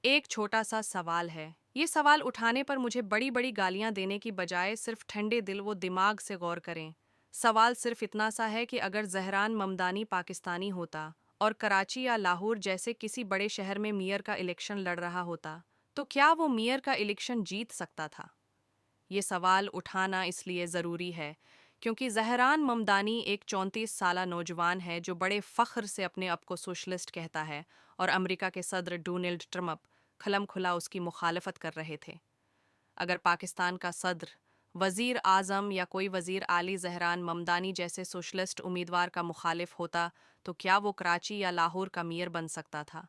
एक छोटा सा सवाल है। ये सवाल उठाने पर मुझे बड़ी बड़ी गालियां देने की बजाय सिर्फ ठंडे दिल व दिमाग से गौर करें। सवाल सिर्फ इतना सा है कि अगर जहरान ममदानी पाकिस्तानी होता और कराची या लाहौर जैसे किसी बड़े शहर में मेयर का इलेक्शन लड़ रहा होता, तो क्या वो मेयर का इलेक्शन जीत सकता था? ये सवाल उठाना इसलिए ज़रूरी है क्योंकि जहरान ममदानी एक 34 साला नौजवान है जो बड़े फ़ख्र से अपने आप को सोशलिस्ट कहता है, और अमेरिका के सदर डोनाल्ड ट्रम्प खलम खुला उसकी मुखालफत कर रहे थे। अगर पाकिस्तान का सदर, वज़ीर आज़म या कोई वज़ीर आली जहरान ममदानी जैसे सोशलिस्ट उम्मीदवार का मुखालिफ होता, तो क्या वो कराची या लाहौर का मेयर बन सकता था?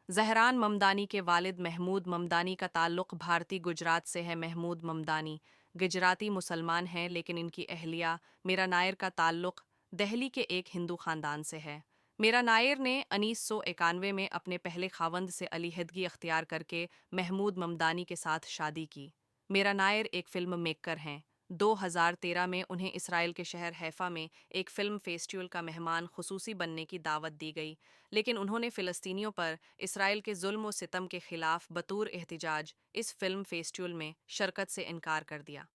जहरान ममदानी के वालिद महमूद ममदानी का ताल्लुक़ भारतीय गुजरात से है। महमूद ममदानी गुजराती मुसलमान हैं, लेकिन इनकी अहलिया मीरा नायर का ताल्लुक़ दहली के एक हिंदू ख़ानदान से है। मीरा नायर ने 1991 में अपने पहले खावंद से अलहदगी अख्तियार करके महमूद ममदानी के साथ शादी की। मीरा नायर एक फ़िल्म मेकर हैं। 2013 में उन्हें इसराइल के शहर हैफ़ा में एक फ़िल्म फेस्टिवल का मेहमान खुसूसी बनने की दावत दी गई, लेकिन उन्होंने फ़िलिस्तीनियों पर इसराइल के जुल्म व सितम के खिलाफ बतौर एहतिजाज इस फिल्म फेस्टिवल में शिरकत से इनकार कर दिया।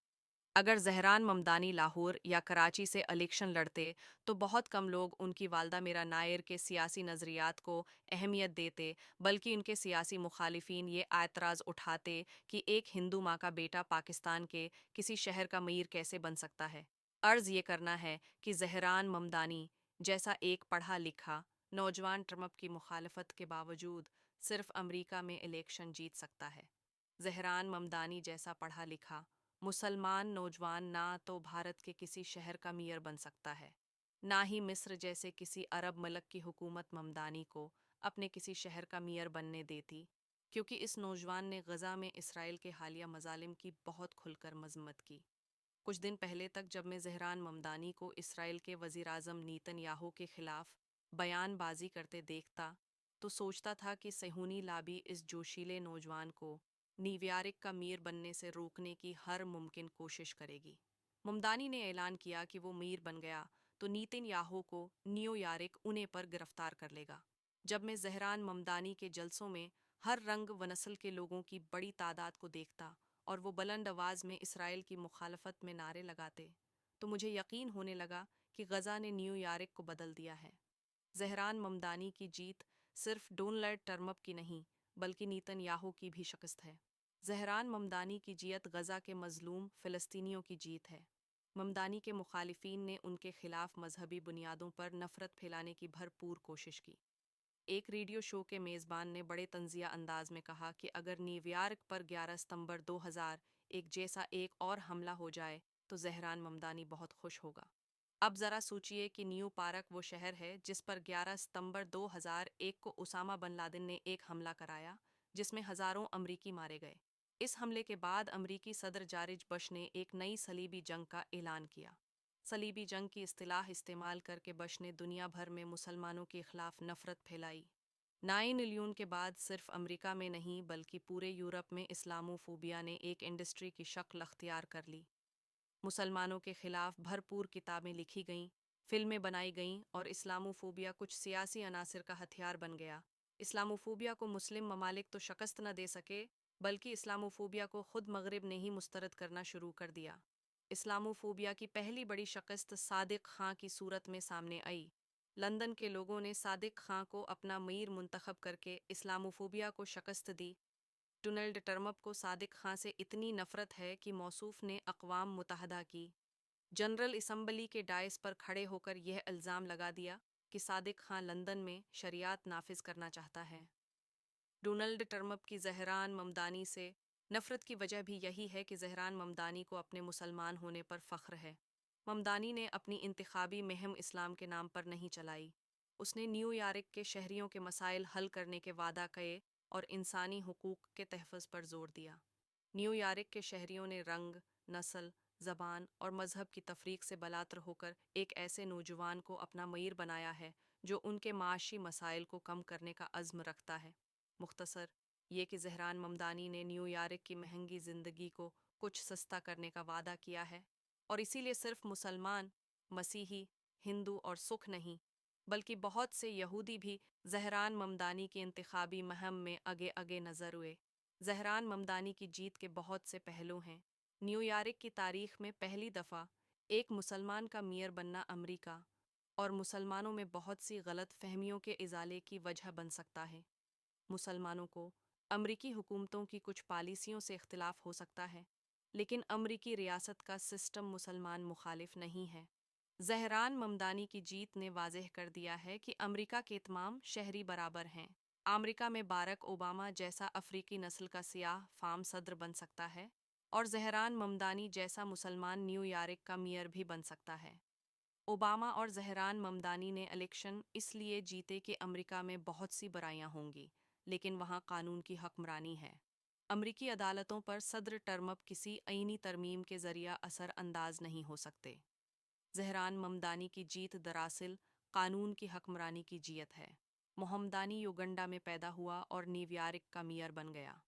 अगर जहरान ममदानी लाहौर या कराची से इलेक्शन लड़ते, तो बहुत कम लोग उनकी वालदा मीरा नायर के सियासी नज़रियात को अहमियत देते, बल्कि उनके सियासी मुखालिफिन ये एतराज़ उठाते कि एक हिंदू माँ का बेटा पाकिस्तान के किसी शहर का मीर कैसे बन सकता है। अर्ज़ ये करना है कि जहरान ममदानी जैसा एक पढ़ा लिखा नौजवान ट्रम्प की मुखालफत के बावजूद सिर्फ अमरीका में इलेक्शन जीत सकता है। जहरान ममदानी जैसा पढ़ा लिखा मुसलमान नौजवान ना तो भारत के किसी शहर का मेयर बन सकता है, ना ही मिस्र जैसे किसी अरब मुल्क की हुकूमत ममदानी को अपने किसी शहर का मेयर बनने देती, क्योंकि इस नौजवान ने गज़ा में इसराइल के हालिया मजालिम की बहुत खुलकर मजम्मत की। कुछ दिन पहले तक जब मैं जहरान ममदानी को इसराइल के वज़ीर आज़म नेतन्याहू के खिलाफ बयानबाजी करते देखता, तो सोचता था कि सेहूनी लाबी इस जोशीले नौजवान को न्यूयॉर्क का मीर बनने से रोकने की हर मुमकिन कोशिश करेगी। ममदानी ने ऐलान किया कि वो मीर बन गया तो नेतन्याहू को न्यूयॉर्क उन्हें पर गिरफ्तार कर लेगा। जब मैं जहरान ममदानी के जलसों में हर रंग व नस्ल के लोगों की बड़ी तादाद को देखता और वो बुलंद आवाज़ में इसराइल की मुखालफत में नारे लगाते, तो मुझे यकीन होने लगा कि गज़ा ने न्यूयॉर्क को बदल दिया है। जहरान ममदानी की जीत सिर्फ डोनाल्ड ट्रम्प की नहीं, बल्कि नेतन्याहू की भी शिकस्त है। जहरान ममदानी की जीत गज़ा के मजलूम फ़िलिस्तीनियों की जीत है। ममदानी के मुखालिफिन ने उनके खिलाफ मजहबी बुनियादों पर नफरत फैलाने की भरपूर कोशिश की। एक रेडियो शो के मेज़बान ने बड़े तंजिया अंदाज में कहा कि अगर न्यूयॉर्क पर 11 सितंबर 2001 जैसा एक और हमला हो जाए, तो जहरान ममदानी बहुत खुश होगा। अब ज़रा सोचिए कि न्यू पार्क वो शहर है जिस पर 11 सितंबर 2001 को उसामा बिन लादेन ने एक हमला कराया, जिसमें हज़ारों अमरीकी मारे गए। इस हमले के बाद अमरीकी सदर जॉर्ज बुश ने एक नई सलीबी जंग का ऐलान किया। सलीबी जंग की इस्तिलाह इस्तेमाल करके बुश ने दुनिया भर में मुसलमानों के खिलाफ नफरत फैलाई। 9/11 के बाद सिर्फ अमेरिका में नहीं बल्कि पूरे यूरोप में इस्लामोफोबिया ने एक इंडस्ट्री की शक्ल अख्तियार कर ली। मुसलमानों के खिलाफ भरपूर किताबें लिखी गईं, फिल्में बनाई गईं और इस्लामोफोबिया कुछ सियासी अनासर का हथियार बन गया। इस्लामोफोबिया को मुस्लिम ममालिक तो शिकस्त न दे सके, बल्कि इस्लामोफोबिया को खुद मगरिब ने ही मुस्तरद करना शुरू कर दिया। इस्लामोफोबिया की पहली बड़ी शिकस्त सादिक खां की सूरत में सामने आई। लंदन के लोगों ने सादिक खां को अपना मीर मुंतखब करके इस्लामोफोबिया को शिकस्त दी। डोनाल्ड ट्रम्प को सादिक खां से इतनी नफरत है कि मौसूफ ने अक़वाम मुत्तहदा की जनरल असम्बली के डायस पर खड़े होकर यह इल्ज़ाम लगा दिया कि सादिक खां लंदन में शरियात नाफिज करना चाहता है। डोनाल्ड ट्रम्प की जहरान ममदानी से नफरत की वजह भी यही है कि जहरान ममदानी को अपने मुसलमान होने पर फ़ख्र है। ममदानी ने अपनी इंतखाबी मुहिम इस्लाम के नाम पर नहीं चलाई। उसने न्यूयॉर्क के शहरियों के मसाइल हल करने के वादा किए और इंसानी हुकूक के तहफ़्फ़ुज़ पर जोर दिया। न्यूयॉर्क के शहरियों ने रंग, नस्ल, ज़बान और मज़हब की तफरीक से बलातर होकर एक ऐसे नौजवान को अपना मीर बनाया है जो उनके माशी मसाइल को कम करने का अज़्म रखता है। मुख्तसर ये कि जहरान ममदानी ने न्यूयॉर्क की महंगी ज़िंदगी को कुछ सस्ता करने का वादा किया है, और इसीलिए सिर्फ मुसलमान, मसीही, हिंदू और सिख नहीं, बल्कि बहुत से यहूदी भी जहरान ममदानी की इंतखाबी मुहिम में आगे आगे नजर हुए। जहरान ममदानी की जीत के बहुत से पहलू हैं। न्यूयॉर्क की तारीख में पहली दफ़ा एक मुसलमान का मेयर बनना अमेरिका और मुसलमानों में बहुत सी गलत फहमियों के इजाले की वजह बन सकता है। मुसलमानों को अमरीकी हुकूमतों की कुछ पॉलिसियों से इख्तिलाफ हो सकता है, लेकिन अमरीकी रियासत का सिस्टम मुसलमान मुखालिफ नहीं है। जहरान ममदानी की जीत ने वाज़ेह कर दिया है कि अमरीका के तमाम शहरी बराबर हैं। अमरीका में बारक ओबामा जैसा अफ्रीकी नस्ल का सियाह फार्म सदर बन सकता है और जहरान ममदानी जैसा मुसलमान न्यूयॉर्क का मेयर भी बन सकता है। ओबामा और जहरान ममदानी ने इलेक्शन इसलिए जीते कि अमेरिका में बहुत सी बुराइयां होंगी, लेकिन वहाँ कानून की हक्मरानी है। अमरीकी अदालतों पर सदर टर्म अब किसी आईनी तरमीम के जरिए असर अंदाज नहीं हो सकते। जहरान ममदानी की जीत दरअसल कानून की हक्मरानी की जीत है। मोहम्मदानी युगंडा में पैदा हुआ और न्यूयॉर्क का मेयर बन गया।